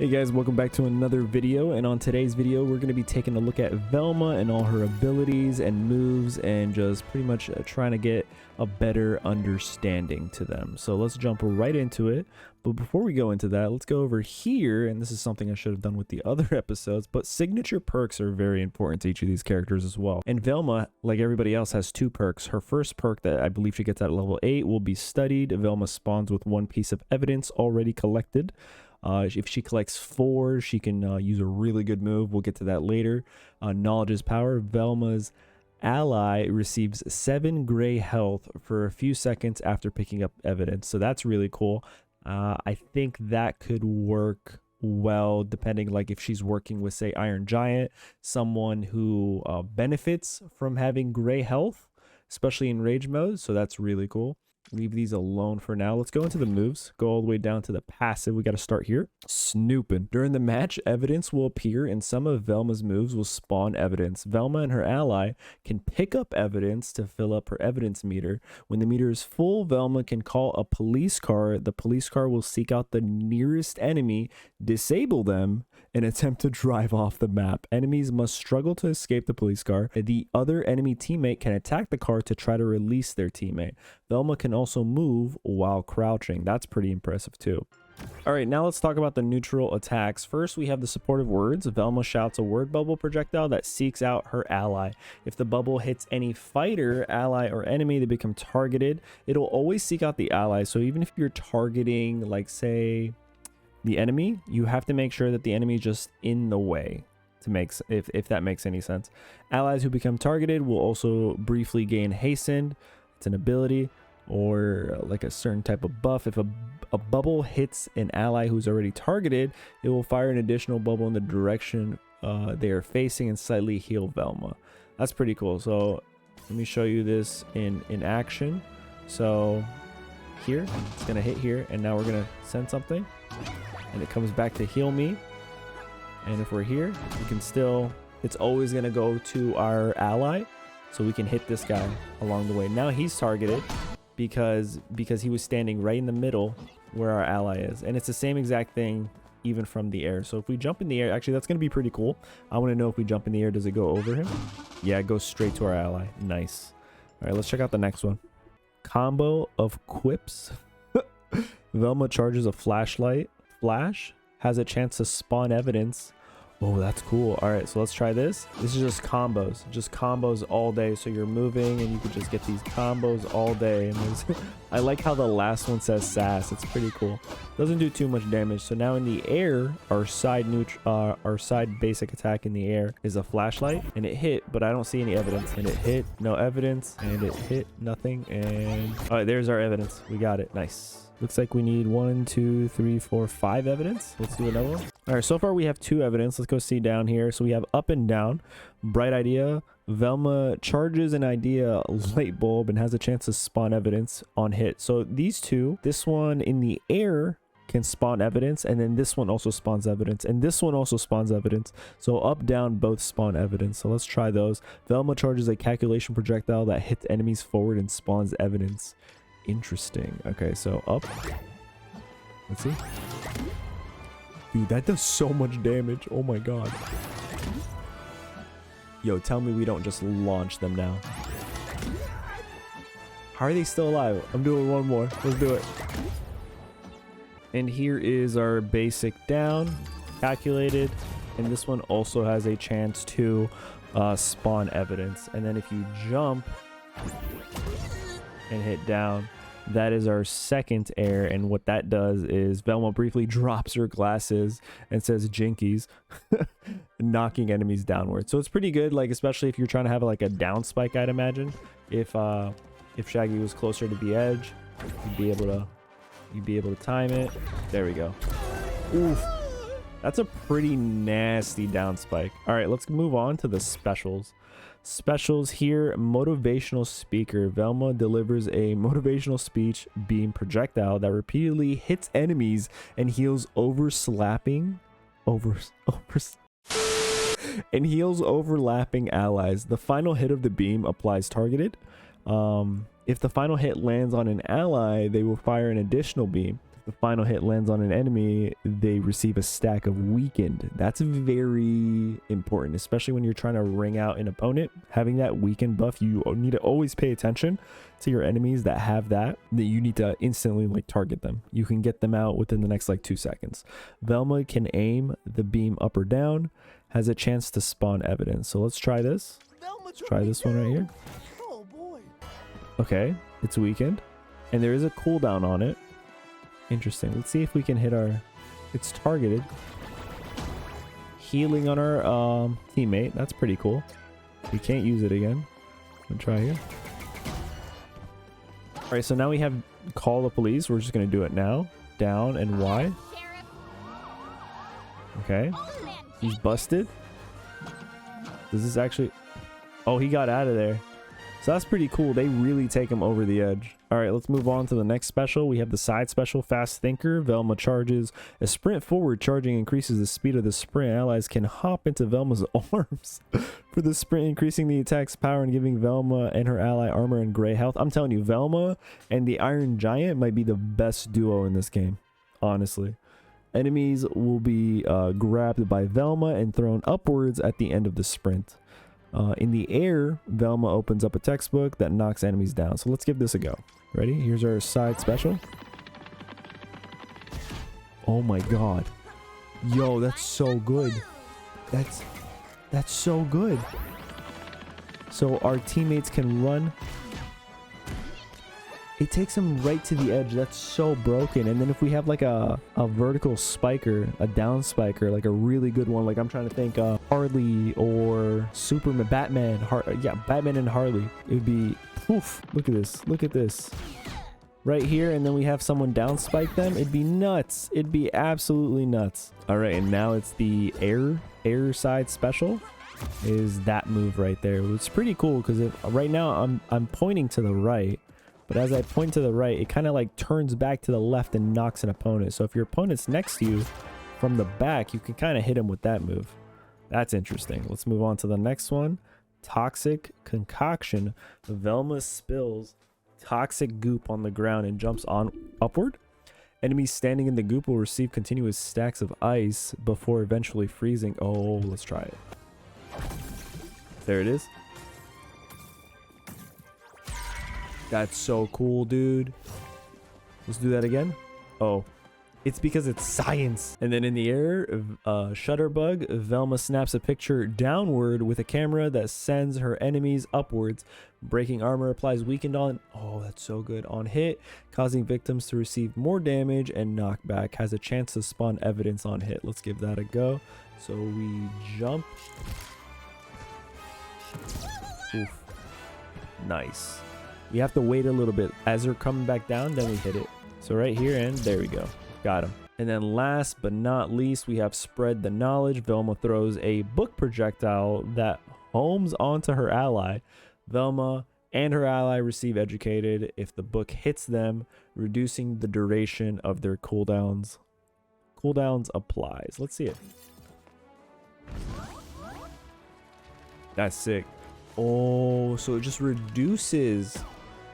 Hey guys, welcome back to another video, and on today's video we're going to be taking a look at Velma and all her abilities and moves and just pretty much trying to get a better understanding to them. So let's jump right into it. But before we go into that, let's go over here, and this is something I should have done with the other episodes, but signature perks are very important to each of these characters as well. And Velma, like everybody else, has two perks. Her first perk that I believe she gets at level 8 will be studied. Velma spawns with one piece of evidence already collected. If she collects 4, she can use a really good move. We'll get to that later. Knowledge is power. Velma's ally receives 7 gray health for a few seconds after picking up evidence. So that's really cool. I think that could work well depending, like if she's working with, say, Iron Giant, someone who benefits from having gray health, especially in rage mode. So that's really cool. Leave these alone for now. Let's go into the moves. Go all the way down to the passive. We got to start here. Snooping. During the match, evidence will appear and some of Velma's moves will spawn evidence. Velma and her ally can pick up evidence to fill up her evidence meter. When the meter is full, Velma can call a police car. The police car will seek out the nearest enemy, disable them, and attempt to drive off the map. Enemies must struggle to escape the police car. The other enemy teammate can attack the car to try to release their teammate. Velma can also move while crouching. That's pretty impressive too. All right, now let's talk about the neutral attacks. First, we have the supportive words. Velma shouts a word bubble projectile that seeks out her ally. If the bubble hits any fighter, ally, or enemy, they become targeted. It'll always seek out the ally. So even if you're targeting, like, say, the enemy, you have to make sure that the enemy is just in the way, to make if that makes any sense. Allies who become targeted will also briefly gain hastened. It's an ability or like a certain type of buff. If a bubble hits an ally who's already targeted, it will fire an additional bubble in the direction they are facing and slightly heal Velma. That's pretty cool. So let me show you this in action. So here, it's gonna hit here, and now we're gonna send something, and it comes back to heal me. And if we're here, we can still, it's always gonna go to our ally, so we can hit this guy along the way. Now he's targeted because he was standing right in the middle where our ally is, and it's the same exact thing even from the air. So if we jump in the air, actually that's gonna be pretty cool. I want to know if we jump in the air, does it go over him? Yeah, it goes straight to our ally. Nice. All right, let's check out the next one. Combo of quips. Velma charges a flashlight. Flash has a chance to spawn evidence. Oh, that's cool. All right, so let's try this. This is just combos all day. So you're moving and you can just get these combos all day. And I like how the last one says sass. It's pretty cool. Doesn't do too much damage. So now in the air, our side basic attack in the air is a flashlight, and it hit, but I don't see any evidence. And it hit, no evidence, and it hit, nothing. And all right, there's our evidence. We got it. Nice. Looks like we need 1, 2, 3, 4, 5 evidence. Let's do another one. All right, so far we have 2 evidence. Let's go see down here. So we have up and down. Bright idea. Velma charges an idea light bulb and has a chance to spawn evidence on hit. So these two, this one in the air can spawn evidence, and then this one also spawns evidence, and this one also spawns evidence. So up, down, both spawn evidence. So let's try those. Velma charges a calculation projectile that hits enemies forward and spawns evidence. Interesting. Okay, so up. Let's see. Dude, that does so much damage. Oh my god. Yo, tell me we don't just launch them now. How are they still alive? I'm doing one more. Let's do it. And here is our basic down. Calculated. And this one also has a chance to spawn evidence. And then if you jump and hit down, that is our second air. And what that does is Velma briefly drops her glasses and says jinkies, knocking enemies downward. So it's pretty good, like especially if you're trying to have like a down spike. I'd imagine if Shaggy was closer to the edge, you'd be able to time it. There we go. Oof. That's a pretty nasty down spike. All right, let's move on to the specials. Specials here. Motivational speaker. Velma delivers a motivational speech beam projectile that repeatedly hits enemies and heals overlapping allies. The final hit of the beam applies targeted. If the final hit lands on an ally, they will fire an additional beam. the final hit lands on an enemy, they receive a stack of weakened. That's very important, especially when you're trying to ring out an opponent. Having that weakened buff, you need to always pay attention to your enemies that have that you need to instantly like target them. You can get them out within the next like 2 seconds. Velma can aim the beam up or down, has a chance to spawn evidence. So let's try this. Let's try this one right here. Oh boy. Okay, it's weakened, and there is a cooldown on it. Interesting. Let's see if we can hit our... It's targeted. Healing on our teammate. That's pretty cool. We can't use it again. I'll try here. Alright, so now we have call the police. We're just going to do it now. Down and Y. Okay. He's busted. Does this actually... Oh, he got out of there. So that's pretty cool. They really take him over the edge. All right, let's move on to the next special. We have the side special, Fast Thinker. Velma charges a sprint forward. Charging increases the speed of the sprint. Allies can hop into Velma's arms for the sprint, increasing the attack's power and giving Velma and her ally armor and gray health. I'm telling you, Velma and the Iron Giant might be the best duo in this game, honestly. Enemies will be grabbed by Velma and thrown upwards at the end of the sprint. In the air, Velma opens up a textbook that knocks enemies down. So let's give this a go. Ready? Here's our side special. Oh my god. Yo, that's so good. That's so good. So our teammates can run. It takes them right to the edge. That's so broken. And then if we have like a vertical spiker, a down spiker, like a really good one, like I'm trying to think Harley or Superman, Batman, Batman and Harley, it would be poof. Look at this. Look at this. Right here, and then we have someone down spike them. It'd be nuts. It'd be absolutely nuts. All right, and now it's the air side special. Is that move right there? It's pretty cool because right now I'm pointing to the right. But as I point to the right, it kind of like turns back to the left and knocks an opponent. So if your opponent's next to you from the back, you can kind of hit him with that move. That's interesting. Let's move on to the next one. Toxic Concoction. Velma spills toxic goop on the ground and jumps on upward. Enemies standing in the goop will receive continuous stacks of ice before eventually freezing. Oh, let's try it. There it is. That's so cool, dude. Let's do that again. Oh, it's because it's science. And then in the air, Shutterbug, Velma snaps a picture downward with a camera that sends her enemies upwards. Breaking armor applies weakened on... Oh, that's so good. On hit, causing victims to receive more damage, and knockback has a chance to spawn evidence on hit. Let's give that a go. So we jump. Oof. Nice. We have to wait a little bit. As they're coming back down, then we hit it. So right here, and there we go. Got him. And then last but not least, we have Spread the Knowledge. Velma throws a book projectile that homes onto her ally. Velma and her ally receive educated if the book hits them, reducing the duration of their cooldowns. Cooldowns applies. Let's see it. That's sick. Oh, so it just reduces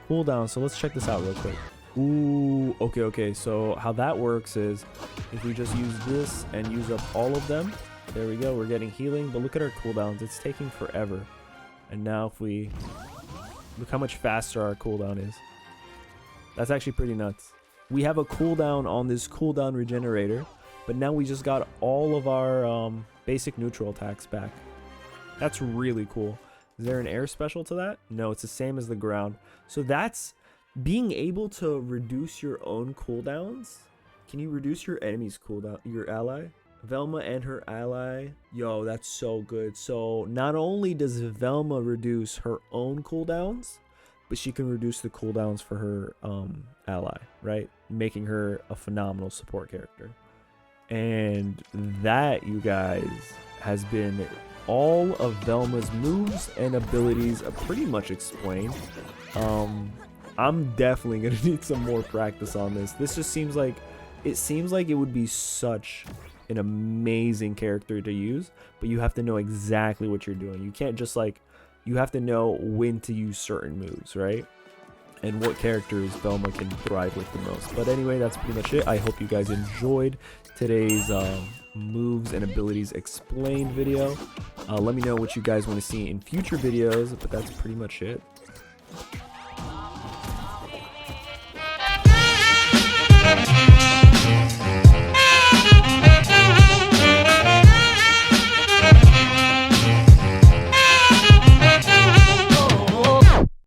cooldown. So let's check this out real quick. Ooh, okay. So how that works is if we just use this and use up all of them, there we go. We're getting healing, but look at our cooldowns. It's taking forever. And now if we look how much faster our cooldown is. That's actually pretty nuts. We have a cooldown on this cooldown regenerator, but now we just got all of our basic neutral attacks back. That's really cool. Is there an air special to that? No, it's the same as the ground. So that's being able to reduce your own cooldowns. Can you reduce your enemy's cooldown, your ally? Velma and her ally. Yo, that's so good. So not only does Velma reduce her own cooldowns, but she can reduce the cooldowns for her ally, right? Making her a phenomenal support character. And that, you guys, has been all of Velma's moves and abilities are pretty much explained. I'm definitely gonna need some more practice on this. This just seems like it would be such an amazing character to use, but you have to know exactly what you're doing. You can't just like, you have to know when to use certain moves, right? and what characters Velma can thrive with the most. But anyway, that's pretty much it. I hope you guys enjoyed today's moves and abilities explained video. Let me know what you guys want to see in future videos, but that's pretty much it.